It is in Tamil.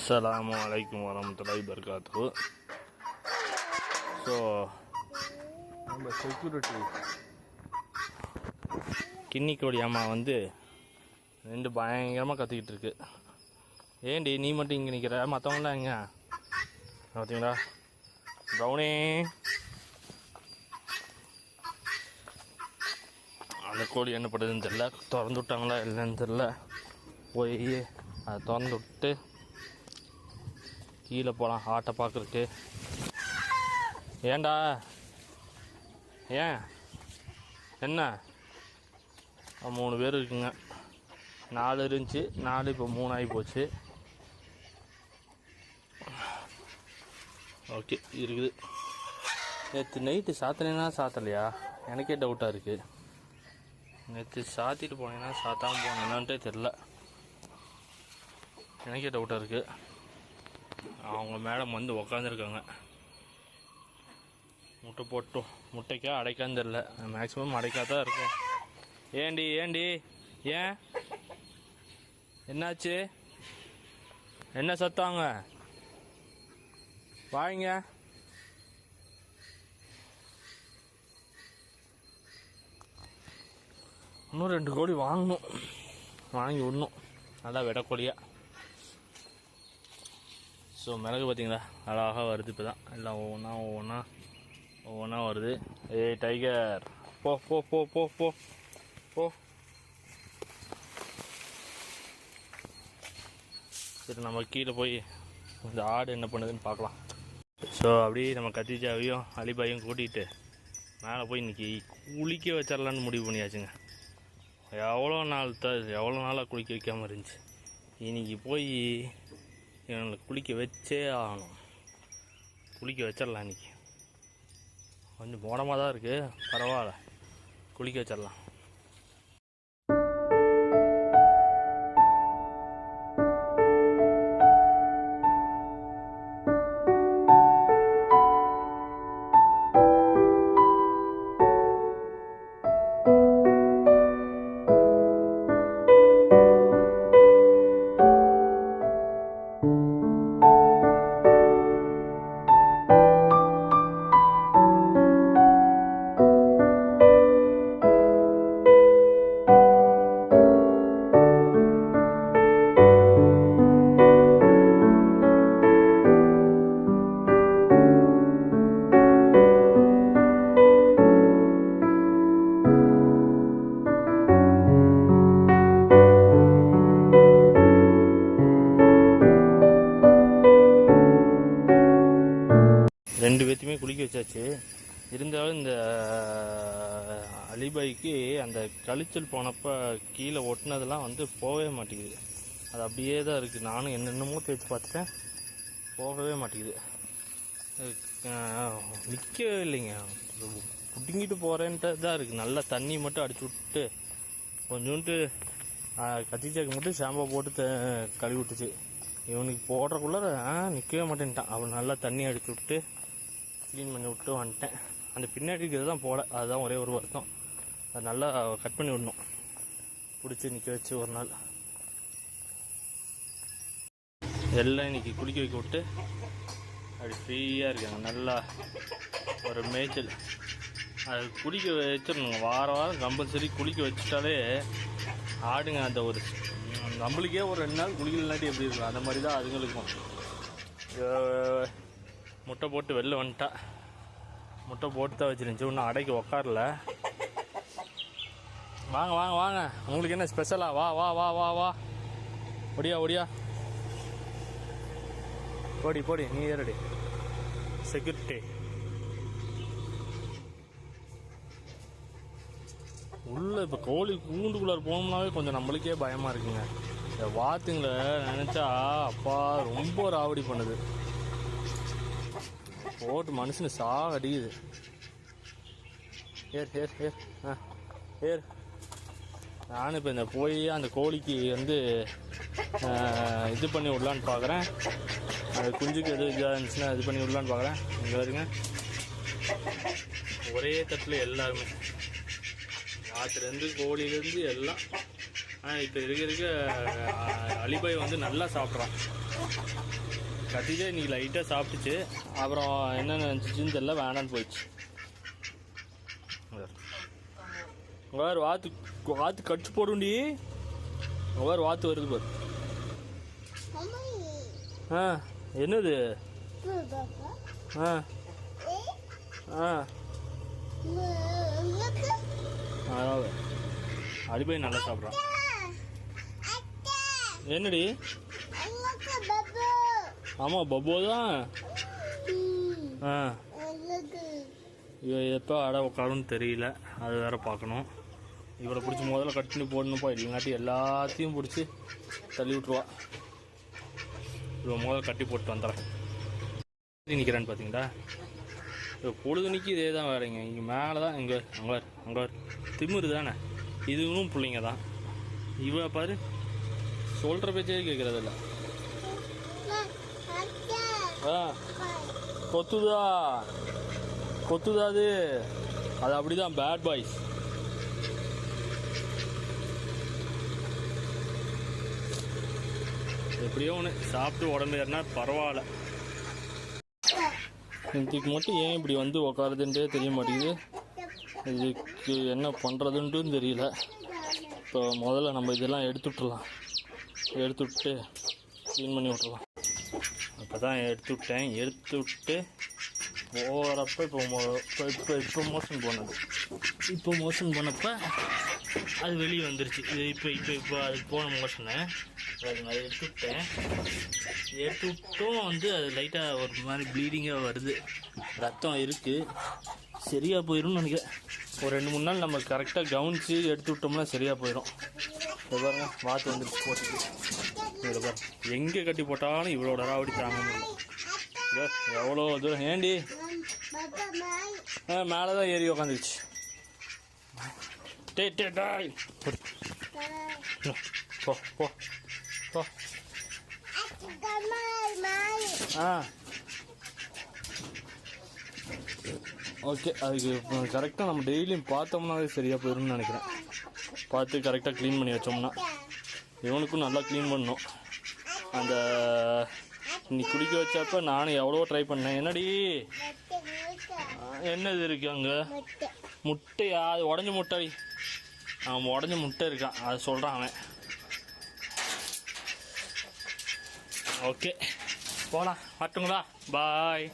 Assalamualaikum warahmatullahi wabarakatuh. ஸோ நம்ம செக்யூரிட்டி கிண்ணிக்கோடி அம்மா வந்து ரெண்டு பயங்கரமாக கத்திக்கிட்டு இருக்கு. ஏண்டி நீ மட்டும் இங்கே நிற்கிற, மற்றவங்களாம் எங்க பார்த்தீங்களா? ப்ரௌனி அந்த கோழி என்ன பண்ணுறதுன்னு தெரில, திறந்து விட்டாங்களா இல்லைன்னு தெரில. போய் அதை திறந்து விட்டு கீழே போகலாம் ஆட்டை பார்க்குறதுக்கு. ஏண்டா ஏன் என்ன 3 பேர் இருக்குங்க. 4 இருந்துச்சு, 4 இப்போ 3 ஆகி போச்சு. ஓகே இருக்குது. நேற்று நைட்டு சாத்தினேன்னா சாத்தலையா எனக்கே டவுட்டாக இருக்குது. நேற்று சாத்திட்டு போனேன்னா சாத்தாமல் போனேன்னான்ட்டே தெரில, எனக்கே டவுட்டாக இருக்குது. அவங்க மேடம் வந்து உக்காந்துருக்காங்க. முட்டை போட்டோம், முட்டைக்கா அடைக்கான்னு தெரில, மேக்ஸிமம் அடைக்காதான் இருக்கும். ஏண்டி ஏன் என்னாச்சு, என்ன சத்தாங்க வாங்க. இன்னும் 2 கோழி வாங்கணும், வாங்கி விடணும் நல்லா வெடக்கோழியாக. ஸோ மிளகு பார்த்தீங்களா அழகாக வருது. இப்போ தான் எல்லாம் ஒவ்வொன்றா வருது. ஏய் டைகர் போ போ போ போ போ போ. சரி நம்ம கீழே போய் இந்த ஆடு என்ன பண்ணுதுன்னு பார்க்கலாம். ஸோ அப்படியே நம்ம கத்திஜாவையும் அலிபாயும் கூட்டிகிட்டு மேலே போய் இன்றைக்கி குளிக்க வச்சிடலான்னு முடிவு பண்ணியாச்சுங்க. எவ்வளோ நாளாக குளிக்க வைக்காமல் இருந்துச்சு. இன்றைக்கி போய் இவங்களை குளிக்க வச்சே ஆகணும். குளிக்க வச்சிடலாம். இன்றைக்கி கொஞ்சம் மோடமாக தான் இருக்குது, பரவாயில்ல, குளிக்க வச்சிடலாம். ரெண்டு பேர்த்தையுமே குளிக்க வச்சாச்சு. இருந்தாலும் இந்த அலிபாய்க்கு அந்த கழிச்சல் போனப்போ கீழே ஒட்டினதெல்லாம் வந்து போகவே மாட்டேங்குது. அது அப்படியே தான் இருக்குது. நானும் என்னென்னமோ தேய்ச்சி பார்த்துட்டேன், போகவே மாட்டேங்குது, நிற்கவே இல்லைங்க. புட்டிங்கிட்டு போகிறேன்ட்டு தான் இருக்குது. நல்லா தண்ணி மட்டும் அடிச்சு விட்டு கொஞ்சோண்டு கத்திச்சாக்கு மட்டும் ஷாம்பா போட்டு கழுவி விட்டுச்சு. இவனுக்கு போடுறக்குள்ளே நிற்கவே மாட்டேன்ட்டான். அவன் நல்லா தண்ணி அடிச்சு விட்டு க்ளீன் பண்ணி விட்டு வந்துட்டேன். அந்த பின்னாடி இருக்கிறது தான் போல, அதுதான் ஒரே ஒரு வருத்தம். அது நல்லா கட் பண்ணி விடணும், பிடிச்சி நிற்க வச்சு ஒரு நாள். எல்லாம் இன்றைக்கி குளிக்க வைக்க விட்டு அப்படி ஃப்ரீயாக இருக்காங்க. நல்லா ஒரு மேய்ச்சல் அது குளிக்க வச்சிடணுங்க. வாரம் கம்பல்சரி குளிக்க வச்சுட்டாலே ஆடுங்க அந்த ஒரு நம்மளுக்கே ஒரு 2 நாள் குளிக்கலாட்டி எப்படி இருக்கும், அந்த மாதிரி தான் அதுங்களுக்கும். முட்டை போட்டு வெளில வந்துட்டா, முட்டை போட்டு தான் வச்சுருந்துச்சு, இன்னும் அடைக்கு உக்காரல. வாங்க வாங்க வாங்க, உங்களுக்கு என்ன ஸ்பெஷலா? வா வா வா வா வா, ஒடியா ஒடியா, போடி போடி, நீ ஏறடி செக்யூரிட்டி. உள்ள இப்போ கோழி கூண்டுக்குள்ளார போனோம்னாவே கொஞ்சம் நம்மளுக்கே பயமாக இருக்குங்க. இந்த வாத்துங்களை நினச்சா அப்பா ரொம்ப ராவடி பண்ணுது, போட்டு மனுஷனு சாகடிக்குது. ஏர் ஏர் ஏர் ஏர். நானும் இப்போ இந்த போய் அந்த கோழிக்கு வந்து இது பண்ணி விடலான்னு பார்க்குறேன். அது குஞ்சுக்கு எது இதாக இருந்துச்சுன்னா இது பண்ணி விடலான்னு பார்க்குறேன். இங்கே வருங்க, ஒரே தட்டில் எல்லாருமே வாத்துலேருந்து கோழிலேருந்து எல்லாம். ஆனால் இப்போ இருக்க அலிபாய் வந்து நல்லா சாப்பிட்றான். கத்திஜா இன்னைக்கு லைட்டாக சாப்பிட்டுச்சு. அப்புறம் என்ன நினச்சிச்சின்னு தெரியல, வேணான்னு போயிடுச்சு. வேறு வாத்து கடிச்சு போடுண்டி. வேறு வாத்து வருது பாரு. ஆ என்னது? ஆ ஆ அதாவது அடிபை நல்லா சாப்பிட்றான். என்னடி? ஆமாம் பப்போ தான். ஆ இவ எப்போ அட உட்காருன்னு தெரியல, அது வேற பார்க்கணும். இவளை பிடிச்சி முதல்ல கட் பண்ணி போடணுப்பா, இல்லைங்காட்டி எல்லாத்தையும் பிடிச்சி தள்ளி விட்ருவா. இவன் முதல்ல கட்டி போட்டு வந்துடுறேன். நிற்கிறான்னு பார்த்தீங்களா? இப்போ பொழுதுனிக்கு இதே தான் வேலைங்க. இங்கே மேலே தான் இங்கே அங்கே திமிரு தானே. இதுவும் பிள்ளைங்க தான். இவ பாரு சொல்கிற பேச்சே கேட்குறதில்ல. ஆ கொத்துதா அது அப்படிதான் பேட் பாய்ஸ். எப்படியோ ஒன்று சாப்பிட்டு உடம்பு ஏறினா பரவாயில்ல. இதுக்கு மட்டும் ஏன் இப்படி வந்து உக்காருதுன்றே தெரிய மாட்டேங்குது. இதுக்கு என்ன பண்ணுறதுன்ட்டும் தெரியல. இப்போ முதல்ல நம்ம இதெல்லாம் எடுத்துவிட்டுலாம், எடுத்துவிட்டு க்ளீன் பண்ணி விட்டுறலாம். அப்போ தான் எடுத்து விட்டு போகிறப்ப இப்போ மோஷன் போனது. இப்போ மோஷன் போனப்போ அது வெளியே வந்துருச்சு. இது இப்போ அது போன மோஷனை அதை எடுத்துவிட்டும் வந்து அது லைட்டாக ஒரு மாதிரி ப்ளீடிங்காக வருது. ரத்தம் இருக்குது. சரியாக போயிடும்னு நினைக்கிறேன். ஒரு 2-3 நாள் நம்ம கரெக்டாக கவனித்து எடுத்து விட்டோம்னா சரியாக போயிடும். இதை பாருங்க, வாத்து வந்துருச்சு போட்டுட்டு. இதில் பாரு, எங்கே கட்டி போட்டாலும் இவ்வளோ ராவடி தாங்க முடியும். எவ்வளோ தூரம் ஏண்டி? மேலே தான் ஏறி உக்காந்துருச்சு. டாய் போ போ போ. ஆ ஓகே, அதுக்கு கரெக்டாக நம்ம டெய்லியும் பார்த்தோம்னாவே சரியாக போயிடும்னு நினைக்கிறேன். பார்த்து கரெக்டாக க்ளீன் பண்ணி வச்சோம்னா. இவனுக்கும் நல்லா க்ளீன் பண்ணணும். அந்த இன்னைக்கு குடிக்க வச்சப்ப நானும் எவ்வளோ ட்ரை பண்ணேன். என்னடி என்னது இருக்கு அங்கே? முட்டையா? அது உடஞ்ச முட்டை. அவன் உடஞ்ச முட்டை இருக்கான், அது சொல்கிறான் அவன். ஓகே போகலாம், வரட்டுங்களா? பாய்.